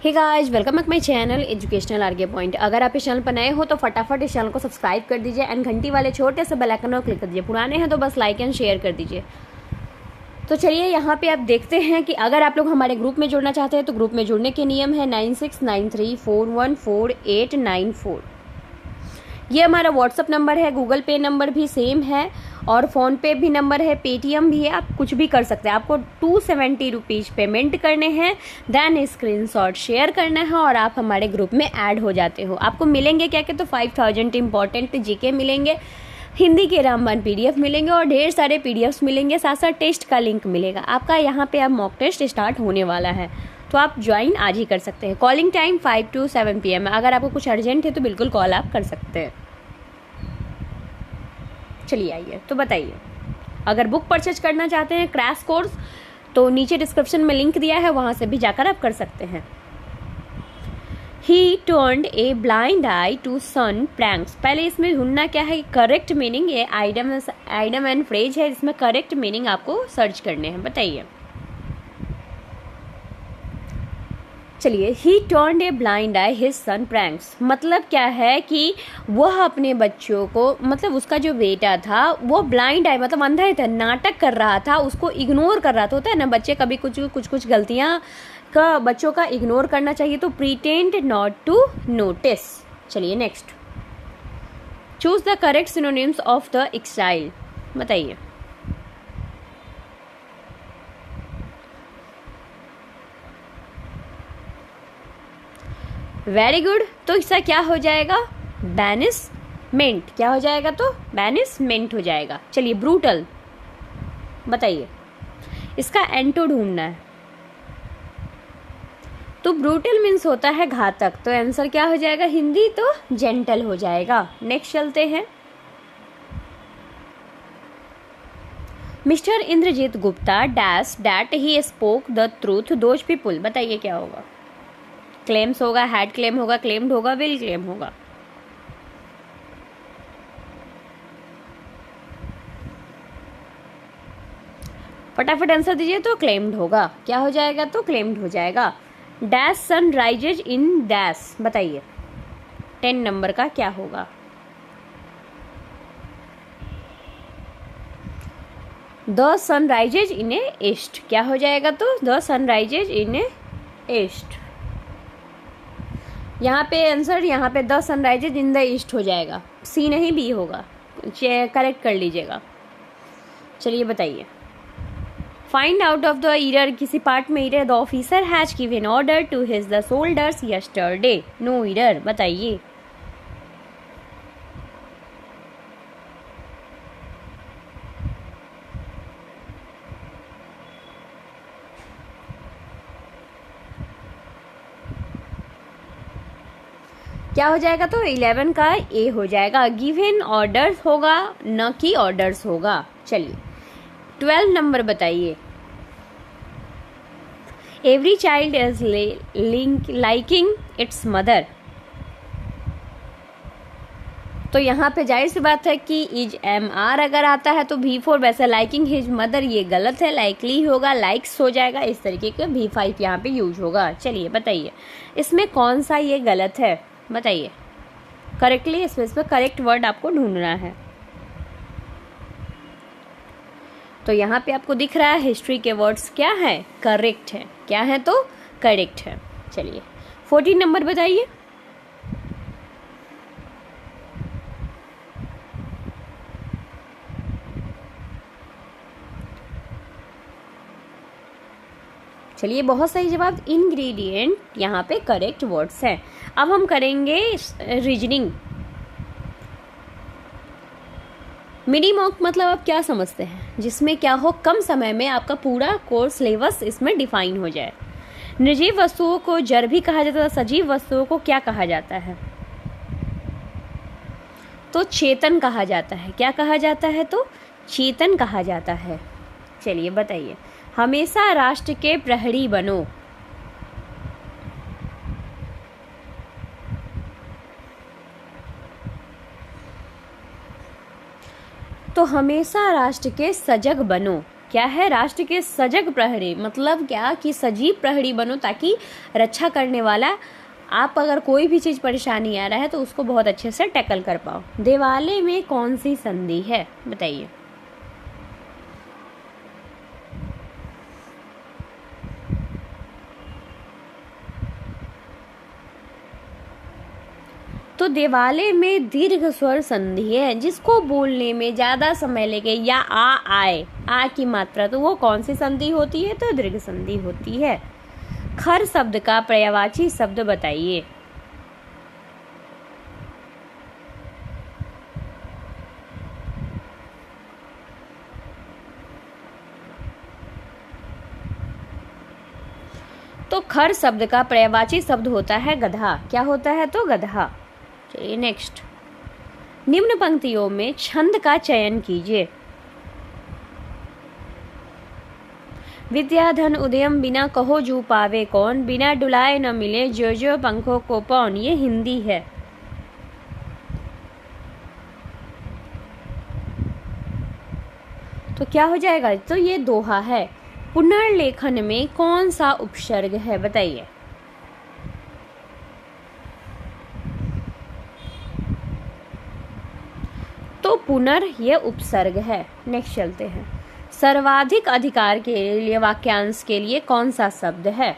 Hey guys, welcome back my channel educational RK point. अगर आप इस चैनल पर नए हो तो फटाफट इस चैनल को सब्सक्राइब कर दीजिए एंड घंटी वाले छोटे से बेल आइकन को क्लिक कर दीजिए। पुराने हैं तो बस लाइक एंड शेयर कर दीजिए। तो चलिए यहाँ पे आप देखते हैं कि अगर आप लोग हमारे ग्रुप में जुड़ना चाहते हैं तो ग्रुप में जुड़ने के नियम है 9693414894। ये हमारा व्हाट्सअप नंबर है, गूगल पे नंबर भी सेम है और फ़ोन पे भी नंबर है, पेटीएम भी है। आप कुछ भी कर सकते हैं। आपको 270 रुपीज़ पेमेंट करने हैं, देन स्क्रीनशॉट शेयर करना है और आप हमारे ग्रुप में ऐड हो जाते हो। आपको मिलेंगे क्या क्या, तो 5000 इंपॉर्टेंट जीके मिलेंगे, हिंदी के रामबाण पीडीएफ मिलेंगे और ढेर सारे पीडीएफ्स मिलेंगे, साथ साथ टेस्ट का लिंक मिलेगा आपका। यहाँ पे अब मॉक टेस्ट स्टार्ट होने वाला है तो आप ज्वाइन आज ही कर सकते हैं। कॉलिंग टाइम 5 to 7 PM है। अगर आपको कुछ अर्जेंट है तो बिल्कुल कॉल आप कर सकते हैं। चलिए आइए तो बताइए, अगर बुक परचेज करना चाहते हैं क्रैश कोर्स तो नीचे डिस्क्रिप्शन में लिंक दिया है, वहां से भी जाकर आप कर सकते हैं। He turned a blind eye to sun pranks। पहले इसमें ढूंढना क्या है, करेक्ट मीनिंग। ये आइडम एंड फ्रेज है, इसमें करेक्ट मीनिंग आपको सर्च करने हैं। बताइए। चलिए, ही turned a blind I his son pranks, मतलब क्या है कि वह अपने बच्चों को, मतलब उसका जो बेटा था वो ब्लाइंड आई मतलब अंधा था, नाटक कर रहा था, उसको इग्नोर कर रहा था। होता है ना, बच्चे कभी कुछ गलतियां का बच्चों का इग्नोर करना चाहिए, तो प्रीटेंड नॉट टू नोटिस। चलिए next, choose the correct synonyms of the exile. बताइए। Very good. तो इसका क्या हो जाएगा, बैनिसमेंट। क्या हो जाएगा, तो बैनिसमेंट हो जाएगा। चलिए, ब्रूटल बताइए, इसका एंटो ढूंढना है। तो ब्रूटल मीन्स होता है घातक, तो आंसर क्या हो जाएगा, हिंदी तो जेंटल हो जाएगा। नेक्स्ट चलते हैं। Mister Indrajit Gupta dash that he spoke the truth those people. बताइए क्या होगा, क्लेम्स होगा, हैड क्लेम होगा, क्लेम्ड होगा, विल क्लेम होगा। फटाफट आंसर दीजिए। तो क्लेम्ड होगा। क्या हो जाएगा, तो क्लेम्ड हो जाएगा। Dash sun rises in dash. बताइए 10 नंबर का क्या होगा। The sun rises in a east. क्या हो जाएगा, तो the sun rises in a east. यहाँ पे आंसर, यहाँ पे the sun rises in the east हो जाएगा, सी नहीं बी होगा, करेक्ट कर लीजिएगा। चलिए बताइए। Find out of the error, किसी पार्ट में error. The officer has given order to his the soldiers yesterday, no error. बताइए। क्या हो जाएगा, तो 11 का ए हो जाएगा। गिवन ऑर्डर्स होगा, न कि ऑर्डर्स होगा। चलिए 12 नंबर बताइए। Every child is liking it's mother. तो यहाँ पे जाहिर सी बात है कि इज एम आर अगर आता है तो V4, वैसे लाइकिंग हिज मदर ये गलत है, लाइकली होगा, लाइक्स हो जाएगा। इस तरीके का V5 यहाँ पे यूज होगा। चलिए बताइए, इसमें कौन सा ये गलत है, बताइए करेक्टली। इसमें करेक्ट वर्ड आपको ढूंढना है। तो यहाँ पे आपको दिख रहा है हिस्ट्री के वर्ड्स क्या है, करेक्ट है। क्या है, तो करेक्ट है। चलिए 14 नंबर बताइए। चलिए, बहुत सही जवाब, इंग्रेडिएंट यहाँ पे करेक्ट वर्ड्स हैं। अब हम करेंगे रीजनिंग। मिनी मॉक मतलब आप क्या समझते हैं, जिसमें क्या हो, कम समय में आपका पूरा कोर्स सिलेबस इसमें डिफाइन हो जाए। निर्जीव वस्तुओं को जड़ भी कहा जाता है, सजीव वस्तुओं को क्या कहा जाता है, तो चेतन कहा जाता है। क्या कहा जाता है, तो चेतन कहा जाता है। चलिए बताइए। हमेशा राष्ट्र के प्रहरी बनो। तो हमेशा राष्ट्र के सजग बनो। क्या है, राष्ट्र के सजग प्रहरी, मतलब क्या कि सजीव प्रहरी बनो ताकि रक्षा करने वाला, आप अगर कोई भी चीज परेशानी आ रहा है तो उसको बहुत अच्छे से टैकल कर पाओ। दिवाले में कौन सी संधि है, बताइए। तो दिवाले में दीर्घ स्वर संधि है, जिसको बोलने में ज्यादा समय लगे या आए, आ की मात्रा, तो वो कौन सी संधि होती है, तो दीर्घ संधि होती है। खर शब्द का पर्यायवाची शब्द बताइए। तो खर शब्द का पर्यायवाची शब्द होता है गधा। क्या होता है, तो गधा। चलिए नेक्स्ट, निम्न पंक्तियों में छंद का चयन कीजिए। विद्या धन उदयम बिना कहो जू पावे कौन, बिना डुलाए न मिले जो जो पंखों को पौन, ये हिंदी है। तो क्या हो जाएगा, तो ये दोहा है। पुनर्लेखन में कौन सा उपसर्ग है, बताइए। तो पुनर ये उपसर्ग है। नेक्स्ट चलते हैं, सर्वाधिक अधिकार के लिए वाक्यांश के लिए कौन सा शब्द है।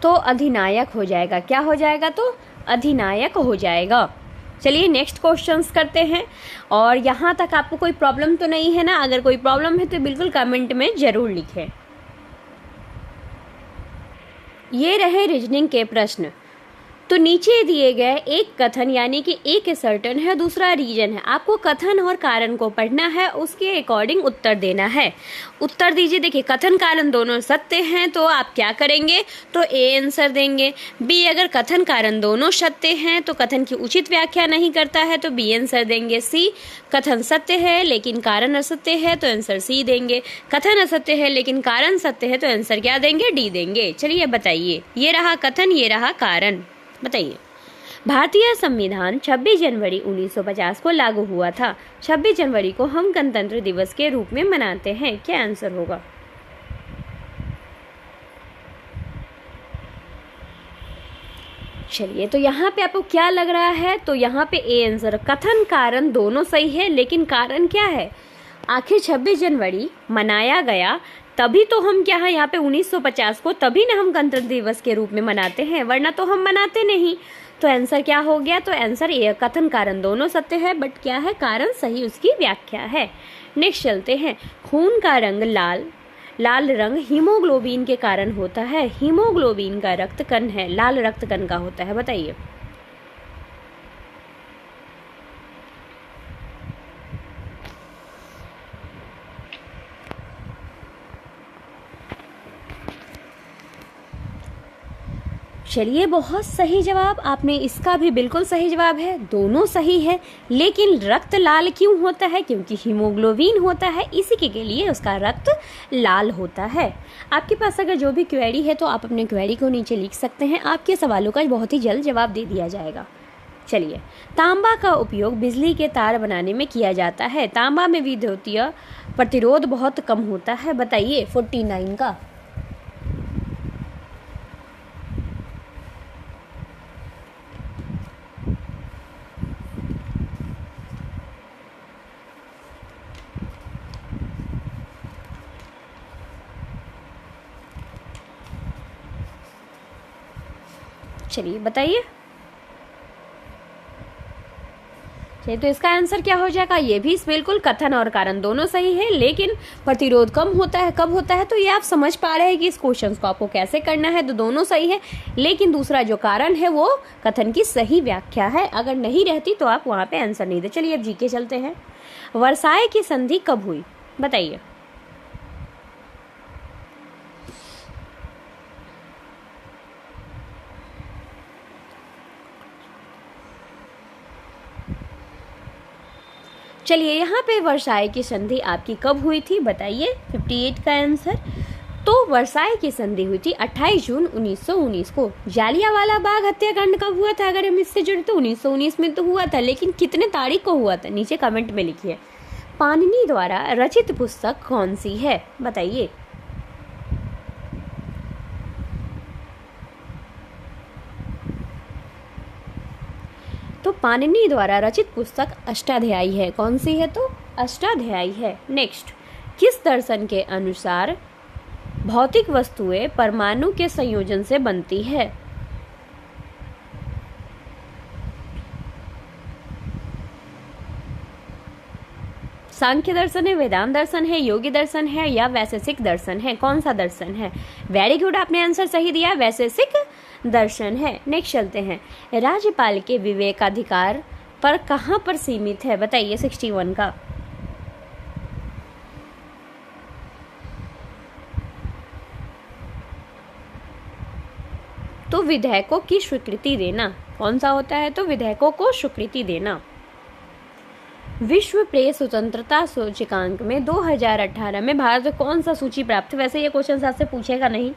तो अधिनायक हो जाएगा। क्या हो जाएगा, तो अधिनायक हो जाएगा। चलिए नेक्स्ट क्वेश्चंस करते हैं। और यहाँ तक आपको कोई प्रॉब्लम तो नहीं है ना? अगर कोई प्रॉब्लम है तो बिल्कुल कमेंट में जरूर लिखें। ये रहे रीजनिंग के प्रश्न। तो नीचे दिए गए एक कथन यानी कि एक सर्टन है, दूसरा रीजन है। आपको कथन और कारण को पढ़ना है, उसके अकॉर्डिंग उत्तर देना है। उत्तर दीजिए। देखिए कथन कारण दोनों सत्य हैं तो आप क्या करेंगे, तो ए आंसर देंगे। बी, अगर कथन कारण दोनों सत्य हैं तो कथन की उचित व्याख्या नहीं करता है तो बी आंसर देंगे। सी, कथन सत्य है लेकिन कारण असत्य है तो आंसर सी देंगे। कथन असत्य है लेकिन कारण सत्य है तो आंसर क्या देंगे, डी देंगे। चलिए बताइए, ये रहा कथन, ये रहा कारण। बताइए, भारतीय संविधान 26 जनवरी 1950 को लागू हुआ था। 26 जनवरी को हम गणतंत्र दिवस के रूप में मनाते हैं। क्या आंसर होगा? चलिए, तो यहाँ पे आपको क्या लग रहा है, तो यहाँ पे ए आंसर। कथन कारण दोनों सही है, लेकिन कारण क्या है, आखिर 26 जनवरी मनाया गया तभी तो हम क्या है यहाँ पे 1950 को तभी ना हम गणतंत्र दिवस के रूप में मनाते हैं, वरना तो हम मनाते नहीं। तो आंसर क्या हो गया, तो आंसर ये, कथन कारण दोनों सत्य है बट क्या है, कारण सही उसकी व्याख्या है। नेक्स्ट चलते हैं, खून का रंग लाल, लाल रंग हीमोग्लोबिन के कारण होता है। हीमोग्लोबिन का रक्त कण है, लाल रक्त कण का होता है। बताइए। चलिए, बहुत सही जवाब आपने, इसका भी बिल्कुल सही जवाब है, दोनों सही है। लेकिन रक्त लाल क्यों होता है, क्योंकि हीमोग्लोबिन होता है, इसी के लिए उसका रक्त लाल होता है। आपके पास अगर जो भी क्वेरी है तो आप अपने क्वेरी को नीचे लिख सकते हैं, आपके सवालों का बहुत ही जल्द जवाब दे दिया जाएगा। चलिए, तांबा का उपयोग बिजली के तार बनाने में किया जाता है। तांबा में विद्युतीय प्रतिरोध बहुत कम होता है। बताइए 49 का। चलिए बताइए। चलिए, तो इसका आंसर क्या हो जाएगा, ये भी बिल्कुल कथन और कारण दोनों सही है, लेकिन प्रतिरोध कम होता है, कब होता है, तो ये आप समझ पा रहे हैं कि इस क्वेश्चन को आपको कैसे करना है। तो दोनों सही है, लेकिन दूसरा जो कारण है वो कथन की सही व्याख्या है, अगर नहीं रहती तो आप वहां पे आंसर नहीं दे। चलिए अब जीके चलते हैं। वर्साय की संधि कब हुई, बताइए। चलिए, यहाँ पे वर्साय की संधि आपकी कब हुई थी, बताइए। 58 का आंसर। तो वर्साई की संधि हुई थी 28 जून 1919 को। जालियांवाला बाग हत्याकांड कब हुआ था, अगर हम इससे जुड़े तो 1919 में तो हुआ था, लेकिन कितने तारीख को हुआ था नीचे कमेंट में लिखिए। पाणिनि द्वारा रचित पुस्तक कौन सी है, बताइए। तो पाणिनि द्वारा रचित पुस्तक अष्टाध्यायी है। कौन सी है, तो अष्टाध्यायी है। नेक्स्ट, किस दर्शन के अनुसार भौतिक वस्तुएं परमाणु के संयोजन से बनती है? सांख्य दर्शन है, वेदांत दर्शन है, योगी दर्शन है या वैशेषिक दर्शन है? कौन सा दर्शन है? वेरी गुड, आपने आंसर सही दिया, वैशेषिक दर्शन है। नेक्स्ट चलते हैं, राज्यपाल के विवेकाधिकार पर कहां पर सीमित है, बताइए 61 का। तो विधेयकों की स्वीकृति देना। कौन सा होता है, तो विधेयकों को स्वीकृति देना। विश्व प्रेस स्वतंत्रता सूचकांक में 2018 में भारत को कौन सा सूची प्राप्त है? वैसे ये क्वेश्चन आपसे पूछेगा नहीं,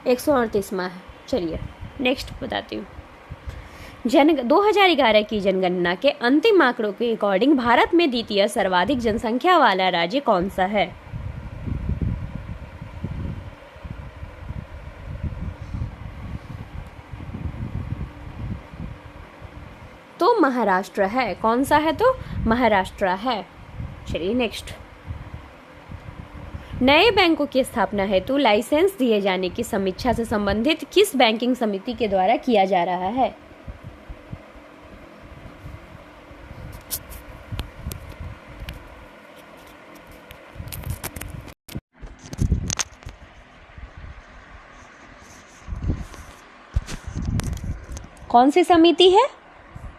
138वां है। चलिए नेक्स्ट बताती हूँ। 2011 की जनगणना के अंतिम आंकड़ों के अकॉर्डिंग भारत में द्वितीय सर्वाधिक जनसंख्या वाला राज्य कौन सा है? तो महाराष्ट्र है। कौन सा है, तो महाराष्ट्र है। चलिए नेक्स्ट, नए बैंकों की स्थापना हेतु लाइसेंस दिए जाने की समीक्षा से संबंधित किस बैंकिंग समिति के द्वारा किया जा रहा है? कौन सी समिति है?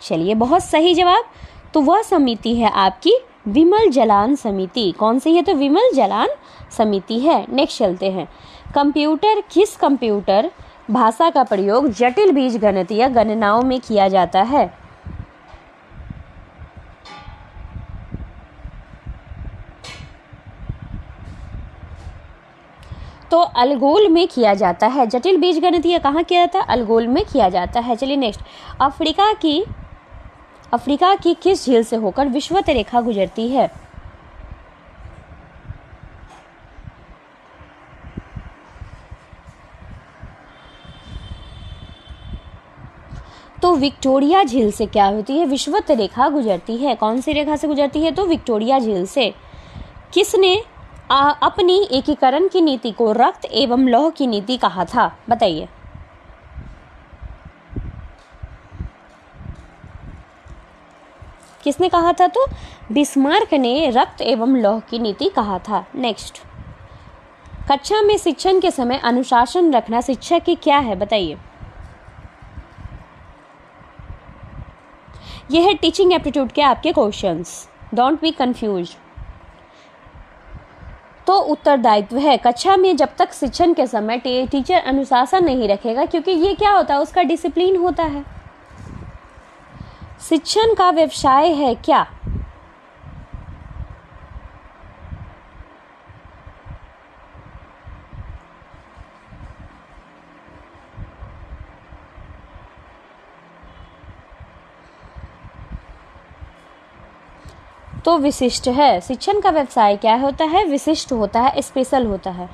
चलिए बहुत सही जवाब, तो वह समिति है आपकी विमल जलान समिति। कौन सी है, तो विमल जलान समिति है। नेक्स्ट चलते हैं, कंप्यूटर, किस कंप्यूटर भाषा का प्रयोग जटिल बीजगणितीय गणनाओं में किया जाता है? तो अलगोल में किया जाता है। जटिल बीजगणितीय कहाँ किया जाता है? अलगोल में किया जाता है। चलिए नेक्स्ट, अफ्रीका की किस झील से होकर विषुवत रेखा गुजरती है? तो विक्टोरिया झील से क्या होती है? विषुवत रेखा गुजरती है। कौन सी रेखा से गुजरती है? तो विक्टोरिया झील से। किसने अपनी एकीकरण की नीति को रक्त एवं लौह की नीति कहा था, बताइए। किसने कहा था? तो बिस्मार्क ने रक्त एवं लौह की नीति कहा था। नेक्स्ट, कक्षा में शिक्षण के समय अनुशासन रखना शिक्षा की क्या है, बताइए। यह है टीचिंग एप्टीट्यूड के आपके क्वेश्चंस, डोंट बी कंफ्यूज। तो उत्तरदायित्व है, कक्षा में जब तक शिक्षण के समय टीचर अनुशासन नहीं रखेगा, क्योंकि ये क्या होता है, उसका डिसिप्लिन होता है। शिक्षण का व्यवसाय है क्या? तो विशिष्ट है। शिक्षण का व्यवसाय क्या होता है? विशिष्ट होता है, स्पेशल होता है।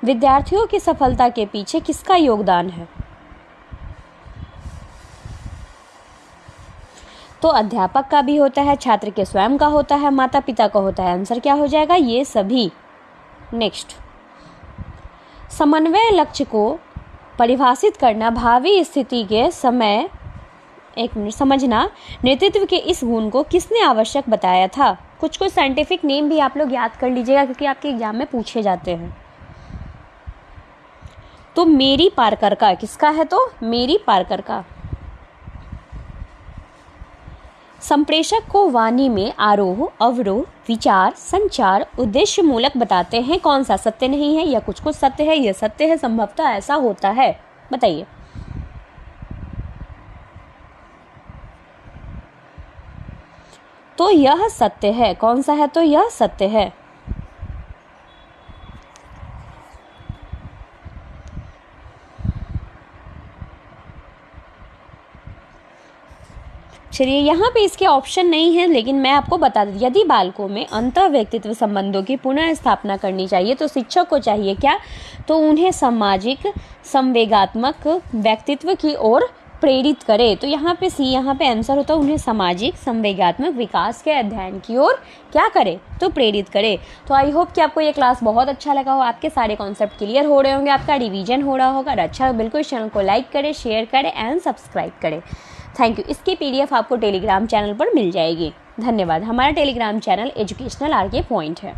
विद्यार्थियों की सफलता के पीछे किसका योगदान है? तो अध्यापक का भी होता है, छात्र के स्वयं का होता है, माता पिता का होता है। आंसर क्या हो जाएगा? ये सभी। नेक्स्ट, समन्वय लक्ष्य को परिभाषित करना, भावी स्थिति के समय, एक मिनट समझना, नेतृत्व के इस गुण को किसने आवश्यक बताया था? कुछ साइंटिफिक नेम भी आप लोग याद कर लीजिएगा, क्योंकि आपके एग्जाम में पूछे जाते हैं। तो मेरी पारकर का, किसका है? तो मेरी पारकर का। संप्रेषक को वाणी में आरोह, अवरोह, विचार, संचार उद्देश्य मूलक बताते हैं। कौन सा? सत्य नहीं है, या कुछ सत्य है, यह सत्य है, संभवतः ऐसा होता है, बताइए। तो यह सत्य है। कौन सा है? तो यह सत्य है। चलिए यहाँ पे इसके ऑप्शन नहीं है, लेकिन मैं आपको बता दूँ, यदि बालकों में अंतः व्यक्तित्व संबंधों की पुनः स्थापना करनी चाहिए तो शिक्षक को चाहिए क्या, तो उन्हें सामाजिक संवेगात्मक व्यक्तित्व की ओर प्रेरित करे। तो यहाँ पे सी यहाँ पे आंसर होता है, उन्हें सामाजिक संवेगात्मक विकास के अध्ययन की ओर क्या करे, तो प्रेरित करे। तो आई होप कि आपको ये क्लास बहुत अच्छा लगा हो, आपके सारे कॉन्सेप्ट क्लियर हो रहे होंगे, आपका रिवीजन हो रहा होगा। अच्छा बिल्कुल चैनल को लाइक करें, शेयर करें एंड सब्सक्राइब करें। Thank you. इसकी PDF आपको टेलीग्राम चैनल पर मिल जाएगी। धन्यवाद। हमारा Telegram channel educational RK point है।